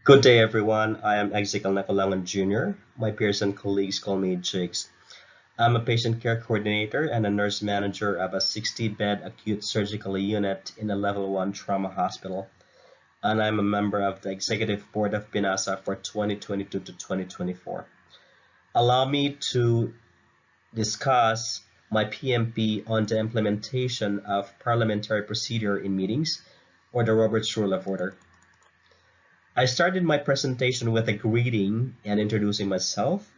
Good day, everyone. I am Naculangan Jr. My peers and colleagues call me Jigs. I'm a patient care coordinator and a nurse manager of a 60-bed acute surgical unit in a level 1 trauma hospital, and I'm a member of the executive board of PINASA for 2022 to 2024. Allow me to discuss my PMP on the implementation of parliamentary procedure in meetings, or the Robert's Rule of Order. I started my presentation with a greeting and introducing myself.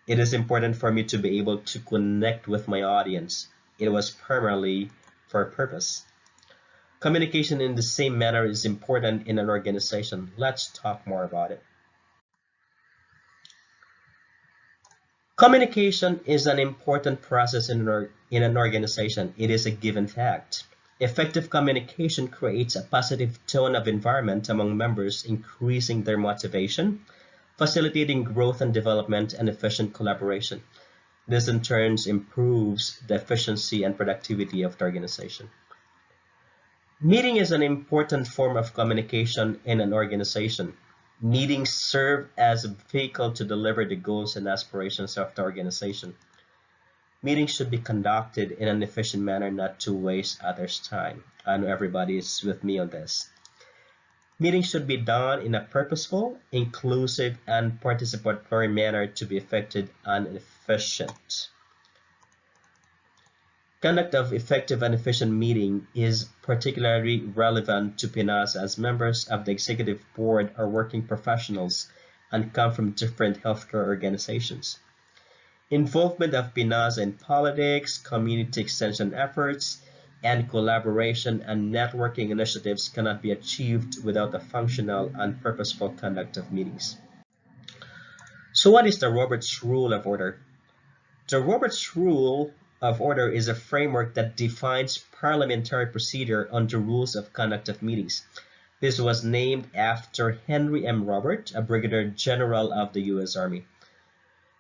It is important for me to be able to connect with my audience. It was primarily for a purpose. Communication in the same manner is important in an organization. Let's talk more about it. Communication is an important process in an organization. It is a given fact. Effective communication creates a positive tone of environment among members, increasing their motivation, facilitating growth and development, and efficient collaboration. This in turn improves the efficiency and productivity of the organization. Meeting is an important form of communication in an organization. Meetings serve as a vehicle to deliver the goals and aspirations of the organization. Meetings should be conducted in an efficient manner, not to waste others' time. I know everybody is with me on this. Meetings should be done in a purposeful, inclusive, and participatory manner to be effective and efficient. Conduct of effective and efficient meeting is particularly relevant to PINAS as members of the executive board are working professionals and come from different healthcare organizations. Involvement of PINAS in politics, community extension efforts, and collaboration and networking initiatives cannot be achieved without a functional and purposeful conduct of meetings. So what is the Robert's Rule of Order? The Robert's Rule of Order is a framework that defines parliamentary procedure on the rules of conduct of meetings. This was named after Henry M. Robert, a Brigadier General of the U.S. Army.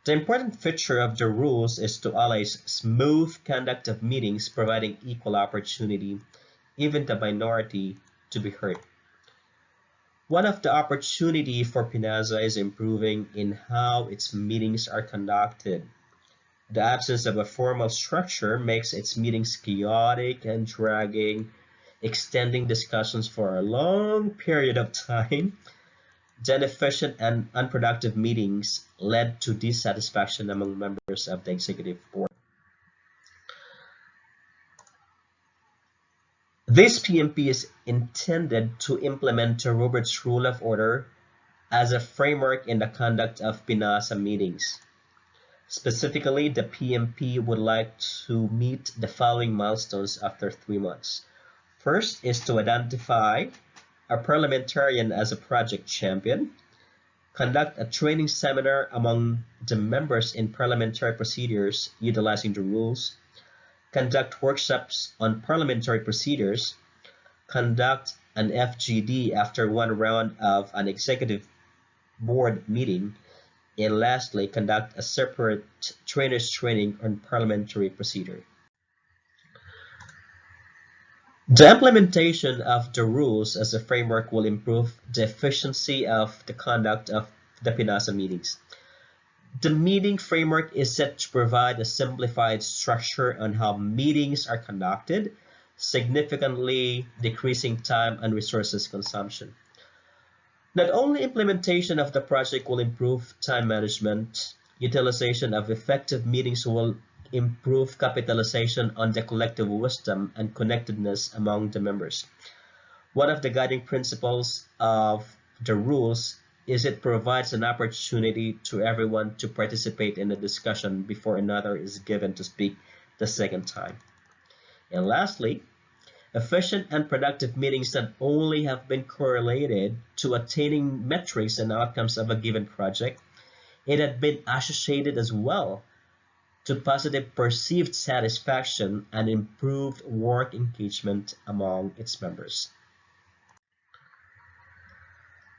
The important feature of the rules is to allow smooth conduct of meetings, providing equal opportunity, even the minority, to be heard. One of the opportunity for PINASA is improving in how its meetings are conducted. The absence of a formal structure makes its meetings chaotic and dragging, extending discussions for a long period of time. The inefficient and unproductive meetings led to dissatisfaction among members of the executive board. This PMP is intended to implement the Robert's Rule of Order as a framework in the conduct of PINASA meetings. Specifically, the PMP would like to meet the following milestones after 3 months. First is to identify a parliamentarian as a project champion, conduct a training seminar among the members in parliamentary procedures utilizing the rules, conduct workshops on parliamentary procedures, conduct an FGD after one round of an executive board meeting, and lastly, conduct a separate trainers training on parliamentary procedure. The implementation of the rules as a framework will improve the efficiency of the conduct of the PINASA meetings. The meeting framework is set to provide a simplified structure on how meetings are conducted, significantly decreasing time and resources consumption. Not only implementation of the project will improve time management, utilization of effective meetings will improve capitalization on the collective wisdom and connectedness among the members. One of the guiding principles of the rules is it provides an opportunity to everyone to participate in the discussion before another is given to speak the second time. And lastly, efficient and productive meetings not only have been correlated to attaining metrics and outcomes of a given project, it had been associated as well to positive perceived satisfaction and improved work engagement among its members.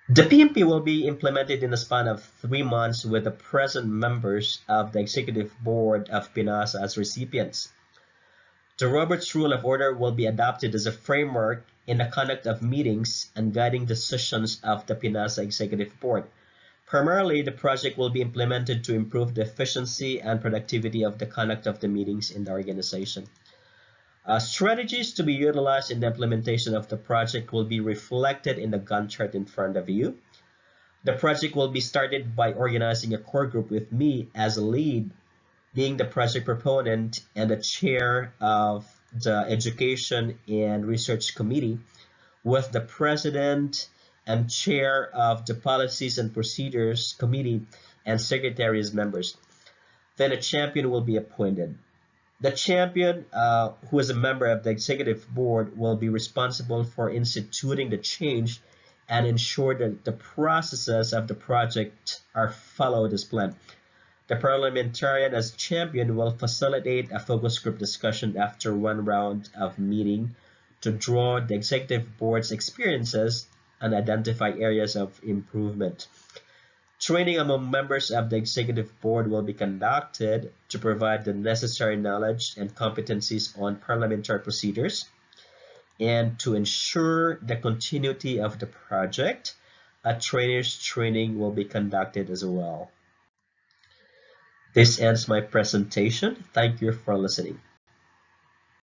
The PMP will be implemented in the span of 3 months with the present members of the Executive Board of PINASA as recipients. The Roberts Rule of Order will be adopted as a framework in the conduct of meetings and guiding decisions of the PINASA Executive Board. Primarily, the project will be implemented to improve the efficiency and productivity of the conduct of the meetings in the organization. Strategies to be utilized in the implementation of the project will be reflected in the Gantt chart in front of you. The project will be started by organizing a core group with me as a lead, being the project proponent and the chair of the Education and Research Committee, with the president and chair of the Policies and Procedures Committee and secretary as members. Then a champion will be appointed. The champion, who is a member of the executive board, will be responsible for instituting the change and ensure that the processes of the project are followed as planned. The parliamentarian as champion will facilitate a focus group discussion after one round of meeting to draw the executive board's experiences and identify areas of improvement. Training among members of the executive board will be conducted to provide the necessary knowledge and competencies on parliamentary procedures. And to ensure the continuity of the project, a trainer's training will be conducted as well. This ends my presentation. Thank you for listening.